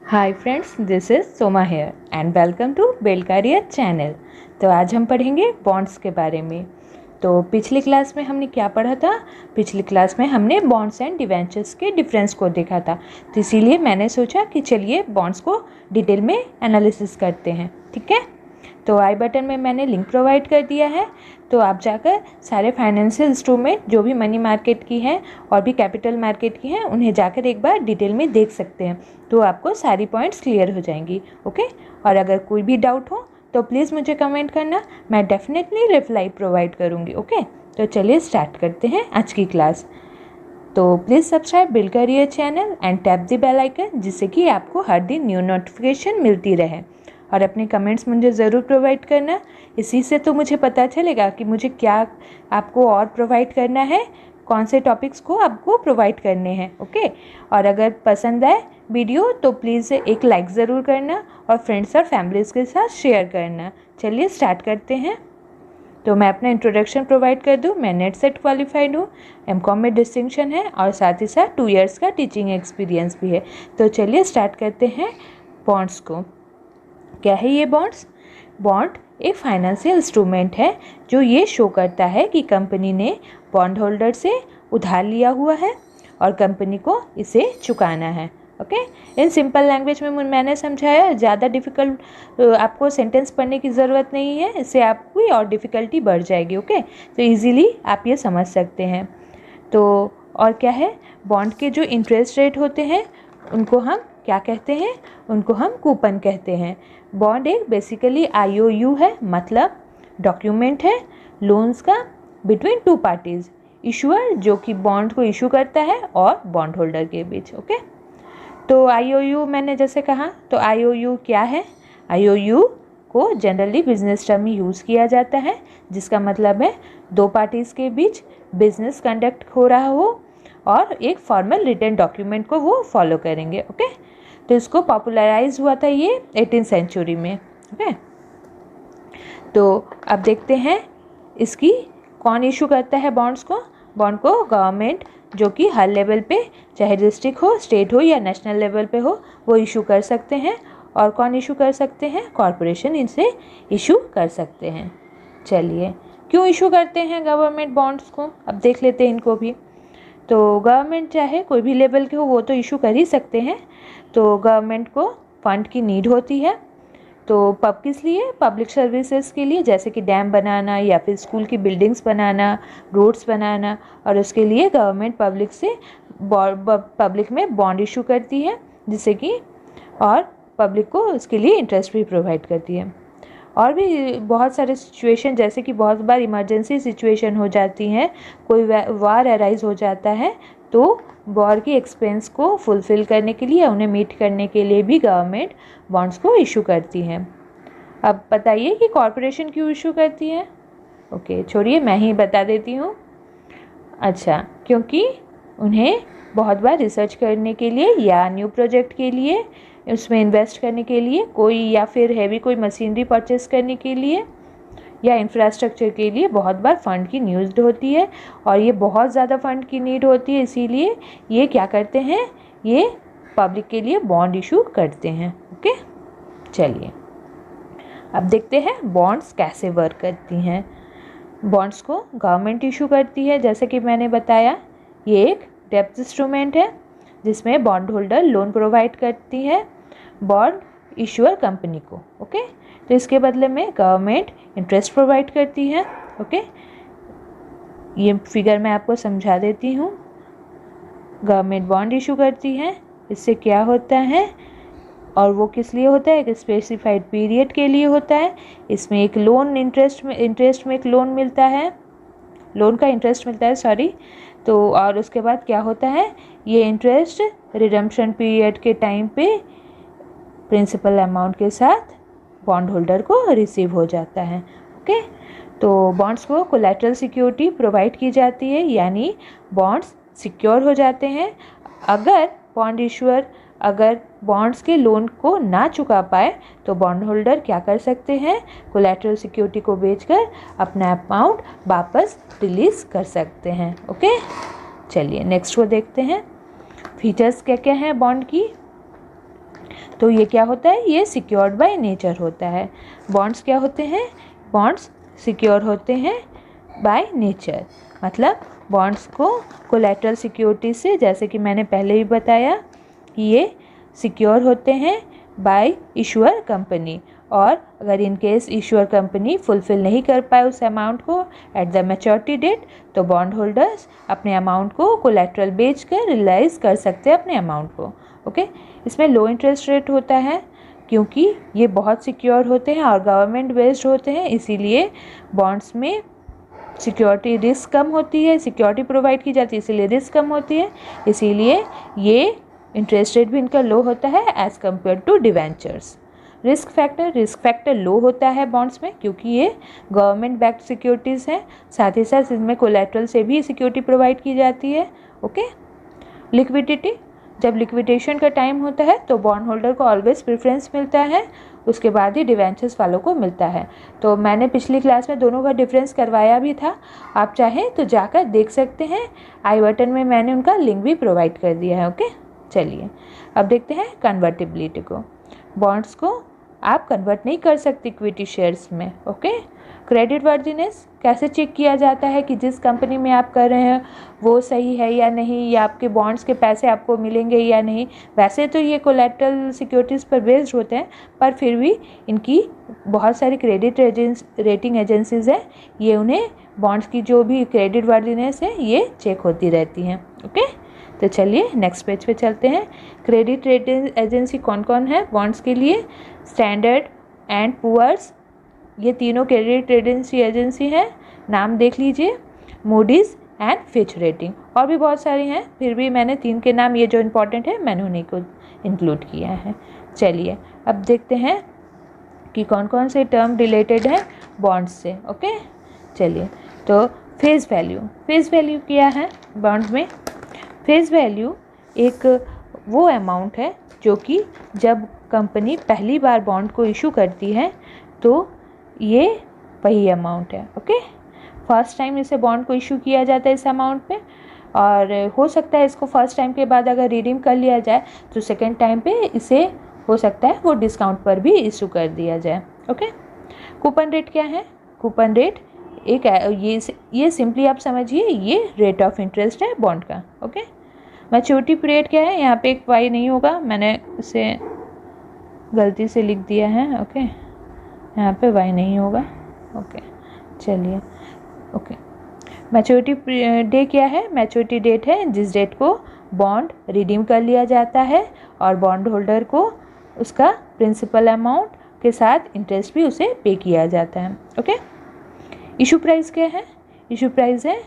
Hi friends, this is Soma here and welcome to build career channel. तो आज हम पढ़ेंगे बॉन्ड्स के बारे में। तो पिछली क्लास में हमने क्या पढ़ा था? पिछली क्लास में हमने बॉन्ड्स एंड डिवेंचर्स के डिफरेंस को देखा था। तो इसीलिए मैंने सोचा कि चलिए बॉन्ड्स को डिटेल में एनालिसिस करते हैं। ठीक है, तो आई बटन में मैंने लिंक प्रोवाइड कर दिया है। तो आप जाकर सारे फाइनेंशियल इंस्ट्रूमेंट जो भी मनी मार्केट की हैं और भी कैपिटल मार्केट की हैं उन्हें जाकर एक बार डिटेल में देख सकते हैं। तो आपको सारी पॉइंट्स क्लियर हो जाएंगी। ओके, और अगर कोई भी डाउट हो तो प्लीज़ मुझे कमेंट करना, मैं डेफिनेटली रिप्लाई प्रोवाइड करूँगी। ओके, तो चलिए स्टार्ट करते हैं आज की क्लास। तो please subscribe build career channel and tap the bell icon, जिससे कि आपको हर दिन न्यू नोटिफिकेशन मिलती रहे। और अपने कमेंट्स मुझे ज़रूर प्रोवाइड करना, इसी से तो मुझे पता चलेगा कि मुझे क्या आपको और प्रोवाइड करना है, कौन से टॉपिक्स को आपको प्रोवाइड करने हैं। ओके, और अगर पसंद आए वीडियो तो प्लीज़ एक लाइक ज़रूर करना और फ्रेंड्स और फैमिलीज़ के साथ शेयर करना। चलिए स्टार्ट करते हैं। तो मैं अपना इंट्रोडक्शन प्रोवाइड कर दूं। मैं नेट सेट क्वालिफाइड हूँ, एमकॉम में डिस्टिंक्शन है और साथ ही साथ 2 इयर्स का टीचिंग एक्सपीरियंस भी है। तो चलिए स्टार्ट करते हैं बॉन्ड्स को। क्या है ये बॉन्ड्स? बॉन्ड एक फाइनेंशियल इंस्ट्रूमेंट है जो ये शो करता है कि कंपनी ने बॉन्ड होल्डर से उधार लिया हुआ है और कंपनी को इसे चुकाना है। ओके, इन सिंपल लैंग्वेज में मैंने समझाया, ज़्यादा डिफ़िकल्ट आपको सेंटेंस पढ़ने की ज़रूरत नहीं है, इससे आपकी और डिफ़िकल्टी बढ़ जाएगी। ओके, तो इजीली आप ये समझ सकते हैं। तो और क्या है, बॉन्ड के जो इंटरेस्ट रेट होते हैं उनको हम क्या कहते हैं? उनको हम कूपन कहते हैं। बॉन्ड एक बेसिकली IOU है, मतलब डॉक्यूमेंट है लोन्स का बिटवीन 2 पार्टीज़, इशूअर जो कि बॉन्ड को इशू करता है और बॉन्ड होल्डर के बीच। ओके, तो IOU मैंने जैसे कहा, तो IOU क्या है? IOU को जनरली बिजनेस टर्म में यूज़ किया जाता है, जिसका मतलब है 2 पार्टीज़ के बीच बिजनेस कंडक्ट हो रहा हो और एक फॉर्मल रिटन डॉक्यूमेंट को वो फॉलो करेंगे। ओके, तो इसको पॉपुलराइज हुआ था ये 18th सेंचुरी में। ओके, तो अब देखते हैं इसकी कौन इशू करता है बॉन्ड्स को। बॉन्ड को गवर्नमेंट, जो कि हर लेवल पे, चाहे डिस्ट्रिक्ट हो, स्टेट हो या नेशनल लेवल पे हो, वो इशू कर सकते हैं। और कौन इशू कर सकते हैं? कॉरपोरेशन इनसे इशू कर सकते हैं। चलिए, क्यों इशू करते हैं गवर्नमेंट बॉन्ड्स को, अब देख लेते हैं इनको भी। तो गवर्नमेंट चाहे कोई भी लेवल के हो वो तो इशू कर ही सकते हैं। तो गवर्नमेंट को फंड की नीड होती है, तो किस लिए? पब्लिक सर्विसेज के लिए, जैसे कि डैम बनाना या फिर स्कूल की बिल्डिंग्स बनाना, रोड्स बनाना। और उसके लिए गवर्नमेंट पब्लिक से पब्लिक में बॉन्ड इशू करती है, जिससे कि और पब्लिक को उसके लिए इंटरेस्ट भी प्रोवाइड करती है। और भी बहुत सारे सिचुएशन, जैसे कि बहुत बार इमरजेंसी सिचुएशन हो जाती हैं, कोई वार अराइज हो जाता है, तो वॉर की एक्सपेंस को फुलफ़िल करने के लिए, उन्हें मीट करने के लिए भी गवर्नमेंट बॉन्ड्स को इशू करती है। अब बताइए कि कॉरपोरेशन क्यों इशू करती है? ओके, छोड़िए मैं ही बता देती हूँ। अच्छा, क्योंकि उन्हें बहुत बार रिसर्च करने के लिए या न्यू प्रोजेक्ट के लिए, उसमें इन्वेस्ट करने के लिए कोई, या फिर हैवी कोई मशीनरी परचेस करने के लिए या इंफ्रास्ट्रक्चर के लिए बहुत बार फ़ंड की नीड होती है, और ये बहुत ज़्यादा फ़ंड की नीड होती है। इसीलिए ये क्या करते हैं, ये पब्लिक के लिए बॉन्ड इशू करते हैं। ओके, चलिए अब देखते हैं बॉन्ड्स कैसे वर्क करती हैं। बॉन्ड्स को गवर्नमेंट इशू करती है, जैसे कि मैंने बताया, ये एक डेब्ट इंस्ट्रूमेंट है जिसमें बॉन्ड होल्डर लोन प्रोवाइड करती है बॉन्ड इशूअर कंपनी को। ओके, तो इसके बदले में गवर्नमेंट इंटरेस्ट प्रोवाइड करती है। ओके, ये फिगर मैं आपको समझा देती हूँ। गवर्नमेंट बॉन्ड इशू करती है, इससे क्या होता है और वो किस लिए होता है? एक स्पेसिफाइड पीरियड के लिए होता है। इसमें एक लोन इंटरेस्ट में एक लोन मिलता है, लोन का इंटरेस्ट मिलता है, सॉरी। तो और उसके बाद क्या होता है, ये इंटरेस्ट रिडम्पशन पीरियड के टाइम पे प्रिंसिपल अमाउंट के साथ बॉन्ड होल्डर को रिसीव हो जाता है। ओके, तो बॉन्ड्स को कोलैटरल सिक्योरिटी प्रोवाइड की जाती है, यानी बॉन्ड्स सिक्योर हो जाते हैं। अगर बॉन्ड इशूअर अगर बॉन्ड्स के लोन को ना चुका पाए तो बॉन्ड होल्डर क्या कर सकते हैं? कोलैटरल सिक्योरिटी को बेचकर अपना अमाउंट वापस रिलीज़ कर सकते हैं। ओके, चलिए नेक्स्ट को देखते हैं। फीचर्स क्या क्या हैं बॉन्ड की। तो ये क्या होता है, ये सिक्योर्ड बाय नेचर होता है। बॉन्ड्स क्या होते हैं, बॉन्ड्स सिक्योर होते हैं बाय नेचर, मतलब बॉन्ड्स को कोलैटरल सिक्योरिटी से, जैसे कि मैंने पहले ही बताया कि ये सिक्योर होते हैं बाय इशूअर कंपनी, और अगर in case issuer company fulfil नहीं कर पाए उस अमाउंट को एट द मैच्योरिटी डेट, तो बॉन्ड होल्डर्स अपने अमाउंट को कोलैटरल बेच कर रियलाइज़ कर सकते हैं अपने अमाउंट को। ओके, इसमें लो इंटरेस्ट रेट होता है क्योंकि ये बहुत सिक्योर होते हैं और गवर्नमेंट बेस्ड होते हैं, इसीलिए बॉन्ड्स में सिक्योरिटी रिस्क कम होती है, सिक्योरिटी प्रोवाइड की जाती है इसीलिए रिस्क कम होती है, इसीलिए ये इंटरेस्ट रेट भी इनका लो होता है as compared to debentures. Risk factor low होता है बॉन्ड्स में क्योंकि ये गवर्नमेंट बैक्ड सिक्योरिटीज़ हैं, साथ ही साथ इनमें कोलैटरल से भी सिक्योरिटी प्रोवाइड की जाती है। ओके, लिक्विडिटी, जब लिक्विडेशन का टाइम होता है तो बॉन्ड होल्डर को ऑलवेज प्रेफरेंस मिलता है, उसके बाद ही डिवेंचर्स वालों को मिलता है। तो मैंने पिछली क्लास में दोनों का डिफरेंस करवाया भी था, आप चाहें तो जाकर देख सकते हैं, आई बटन में मैंने उनका लिंक भी प्रोवाइड कर दिया है। ओके, चलिए अब देखते हैं कन्वर्टिबिलिटी को। बॉन्ड्स को आप कन्वर्ट नहीं कर सकते इक्विटी शेयर्स में। ओके, क्रेडिट वर्दीनेस कैसे चेक किया जाता है कि जिस कंपनी में आप कर रहे हैं वो सही है या नहीं, या आपके बॉन्ड्स के पैसे आपको मिलेंगे या नहीं। वैसे तो ये कोलैटरल सिक्योरिटीज़ पर बेस्ड होते हैं, पर फिर भी इनकी बहुत सारी क्रेडिट रेटिंग एजेंसीज़ हैं, ये उन्हें बॉन्ड्स की जो भी क्रेडिट वर्दीनेस है ये चेक होती रहती हैं। ओके, तो चलिए नेक्स्ट पेज पे चलते हैं। क्रेडिट रेटिंग एजेंसी कौन कौन है बॉन्ड्स के लिए, स्टैंडर्ड एंड पुअर्स, ये तीनों क्रेडिट रेटिंग एजेंसी हैं, नाम देख लीजिए, मूडीज़ एंड फिच रेटिंग, और भी बहुत सारी हैं, फिर भी मैंने तीन के नाम ये जो इम्पोर्टेंट है मैंने उन्हीं को इंक्लूड किया है। चलिए अब देखते हैं कि कौन कौन से टर्म रिलेटेड हैं बॉन्ड्स से। ओके, चलिए तो फेस वैल्यू क्या है बॉन्ड्स में। फेस वैल्यू एक वो अमाउंट है जो कि जब कंपनी पहली बार बॉन्ड को इशू करती है तो ये वही अमाउंट है। ओके, फर्स्ट टाइम इसे बॉन्ड को इशू किया जाता है इस अमाउंट पे, और हो सकता है इसको फर्स्ट टाइम के बाद अगर रिडीम कर लिया जाए तो सेकेंड टाइम पे इसे हो सकता है वो डिस्काउंट पर भी इशू कर दिया जाए। ओके, कूपन रेट क्या है, कूपन रेट एक ये सिंपली आप समझिए ये रेट ऑफ इंटरेस्ट है बॉन्ड का। ओके, मैच्योरिटी पीरियड क्या है, यहाँ पे एक वाई नहीं होगा, मैंने इसे गलती से लिख दिया है। ओके, यहाँ पे वाई नहीं होगा। ओके, चलिए। ओके, मैच्योरिटी डे क्या है, मैच्योरिटी डेट है जिस डेट को बॉन्ड रिडीम कर लिया जाता है और बॉन्ड होल्डर को उसका प्रिंसिपल अमाउंट के साथ इंटरेस्ट भी उसे पे किया जाता है। ओके, इशू प्राइस क्या है, इशू प्राइस है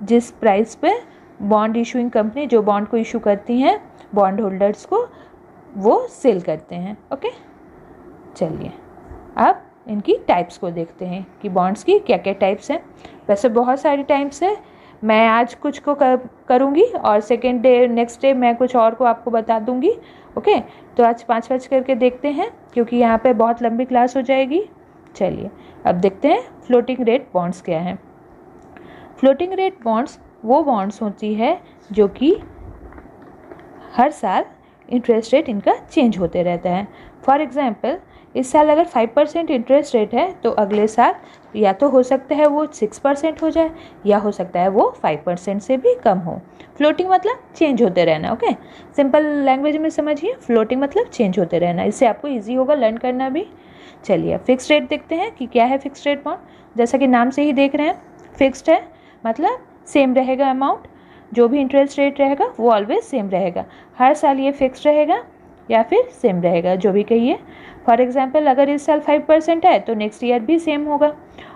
जिस प्राइस पे बॉन्ड इशूइंग कंपनी जो बॉन्ड को इशू करती हैं बॉन्ड होल्डर्स को वो सेल करते हैं। ओके, चलिए अब इनकी टाइप्स को देखते हैं कि बॉन्ड्स की क्या क्या टाइप्स हैं। वैसे बहुत सारी टाइप्स है, मैं आज कुछ को करूँगी और सेकेंड डे नेक्स्ट डे मैं कुछ और को आपको बता दूँगी। ओके, तो आज 5 करके देखते हैं क्योंकि यहाँ पे बहुत लंबी क्लास हो जाएगी। चलिए अब देखते हैं फ्लोटिंग रेट बॉन्ड्स क्या हैं। फ्लोटिंग रेट बॉन्ड्स वो बॉन्ड्स होती है जो कि हर साल इंटरेस्ट रेट इनका चेंज होते रहता है। फॉर एग्जांपल इस साल अगर 5% इंटरेस्ट रेट है तो अगले साल या तो हो सकता है वो 6% हो जाए या हो सकता है वो 5% से भी कम हो। फ्लोटिंग मतलब चेंज होते रहना। ओके, सिंपल लैंग्वेज में समझिए, फ्लोटिंग मतलब चेंज होते रहना, इससे आपको ईजी होगा लर्न करना भी। चलिए फिक्स्ड रेट देखते हैं कि क्या है फिक्स्ड रेट बॉन्ड। जैसा कि नाम से ही देख रहे हैं फिक्स्ड है, मतलब सेम रहेगा अमाउंट, जो भी इंटरेस्ट रेट रहेगा वो ऑलवेज सेम रहेगा, हर साल ये फिक्स्ड रहेगा या फिर सेम रहेगा, जो भी कहिए। फॉर एग्जांपल अगर इस साल 5% है तो नेक्स्ट ईयर भी सेम होगा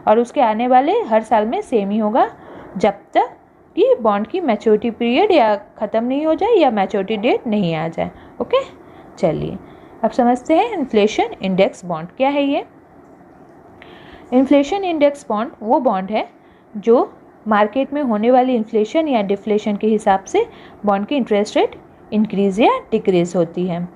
और उसके आने वाले हर साल में सेम ही होगा जब तक कि बॉन्ड की मैच्योरिटी पीरियड या ख़त्म नहीं हो जाए या मैच्योरिटी डेट नहीं आ जाए। ओके, चलिए अब समझते हैं इन्फ्लेशन इंडेक्स बॉन्ड क्या है। ये इन्फ्लेशन इंडेक्स बॉन्ड वो बॉन्ड है जो मार्केट में होने वाली इन्फ्लेशन या डिफ्लेशन के हिसाब से बॉन्ड की इंटरेस्ट रेट इंक्रीज़ या डिक्रीज़ होती है।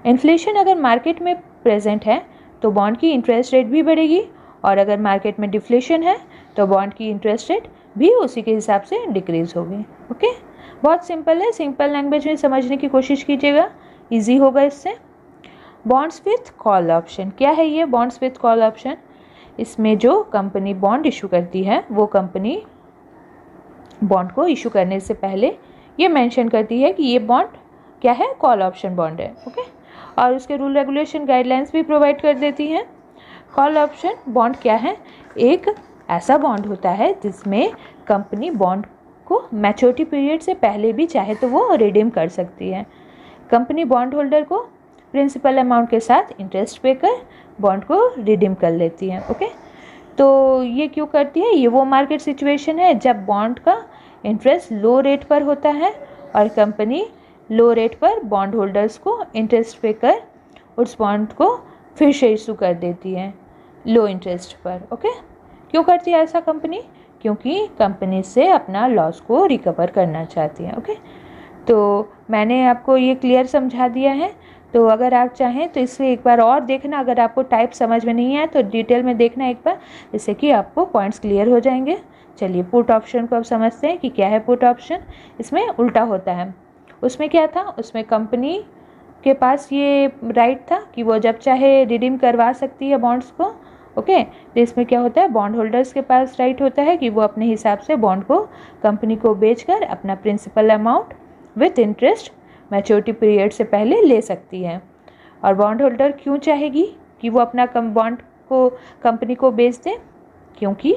इन्फ्लेशन अगर मार्केट में प्रेजेंट है तो बॉन्ड की इंटरेस्ट रेट भी बढ़ेगी, और अगर मार्केट में डिफ्लेशन है तो बॉन्ड की इंटरेस्ट रेट भी उसी के हिसाब से डिक्रीज़ होगी। ओके, बहुत सिंपल है, सिंपल लैंग्वेज में समझने की कोशिश कीजिएगा, ईजी होगा इससे। बॉन्ड्स विथ कॉल ऑप्शन, क्या है ये बॉन्ड्स विथ कॉल ऑप्शन? इसमें जो कंपनी बॉन्ड इशू करती है वो कंपनी बॉन्ड को इशू करने से पहले ये मेंशन करती है कि ये बॉन्ड क्या है, कॉल ऑप्शन बॉन्ड है। ओके, और उसके रूल रेगुलेशन गाइडलाइंस भी प्रोवाइड कर देती हैं। कॉल ऑप्शन बॉन्ड क्या है? एक ऐसा बॉन्ड होता है जिसमें कंपनी बॉन्ड को मैच्योरिटी पीरियड से पहले भी चाहे तो वो रिडीम कर सकती है। कंपनी बॉन्ड होल्डर को प्रिंसिपल अमाउंट के साथ इंटरेस्ट पे कर बॉन्ड को रिडीम कर लेती है। ओके, तो ये क्यों करती है? ये वो मार्केट सिचुएशन है जब बॉन्ड का इंटरेस्ट लो रेट पर होता है और कंपनी लो रेट पर बॉन्ड होल्डर्स को इंटरेस्ट पे कर उस बॉन्ड को फिर से इशू कर देती है लो इंटरेस्ट पर। ओके, क्यों करती है ऐसा कंपनी? क्योंकि कंपनी से अपना लॉस को रिकवर करना चाहती है। ओके, तो मैंने आपको ये क्लियर समझा दिया है। तो अगर आप चाहें तो इसे एक बार और देखना, अगर आपको टाइप समझ में नहीं आया तो डिटेल में देखना एक बार, जिससे कि आपको पॉइंट्स क्लियर हो जाएंगे। चलिए पुट ऑप्शन को अब समझते हैं कि क्या है पुट ऑप्शन। इसमें उल्टा होता है। उसमें क्या था? उसमें कंपनी के पास ये राइट था कि वो जब चाहे रिडीम करवा सकती है बॉन्ड्स को। ओके, तो इसमें क्या होता है? बॉन्ड होल्डर्स के पास राइट होता है कि वो अपने हिसाब से बॉन्ड को कंपनी को बेचकर अपना principal amount with interest maturity period से पहले ले सकती है। और बॉन्ड होल्डर क्यों चाहेगी कि वो अपना बॉन्ड को कंपनी को बेच दे? क्योंकि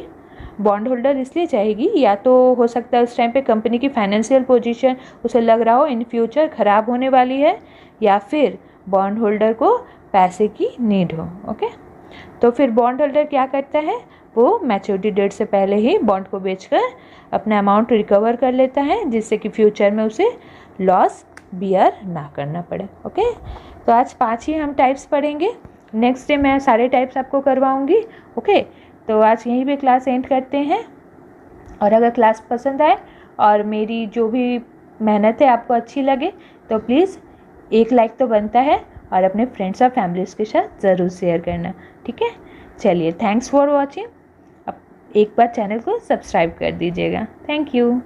बॉन्ड होल्डर इसलिए चाहेगी, या तो हो सकता है उस टाइम पे कंपनी की फाइनेंशियल पोजीशन उसे लग रहा हो इन फ्यूचर ख़राब होने वाली है, या फिर बॉन्ड होल्डर को पैसे की नीड हो। ओके, तो फिर बॉन्ड होल्डर क्या करता है? वो मैच्योरिटी डेट से पहले ही बॉन्ड को बेचकर अपना अमाउंट रिकवर कर लेता है, जिससे कि फ्यूचर में उसे लॉस बियर ना करना पड़े। ओके, तो आज 5 ही हम टाइप्स पढ़ेंगे। नेक्स्ट डे मैं सारे टाइप्स आपको करवाऊंगी। ओके, तो आज यहीं पे क्लास एंड करते हैं। और अगर क्लास पसंद आए और मेरी जो भी मेहनत है आपको अच्छी लगे तो प्लीज़ एक लाइक तो बनता है, और अपने फ्रेंड्स और फैमिलीज़ के साथ ज़रूर शेयर करना। ठीक है, चलिए, थैंक्स फॉर वॉचिंग। अब एक बार चैनल को सब्सक्राइब कर दीजिएगा। Thank you.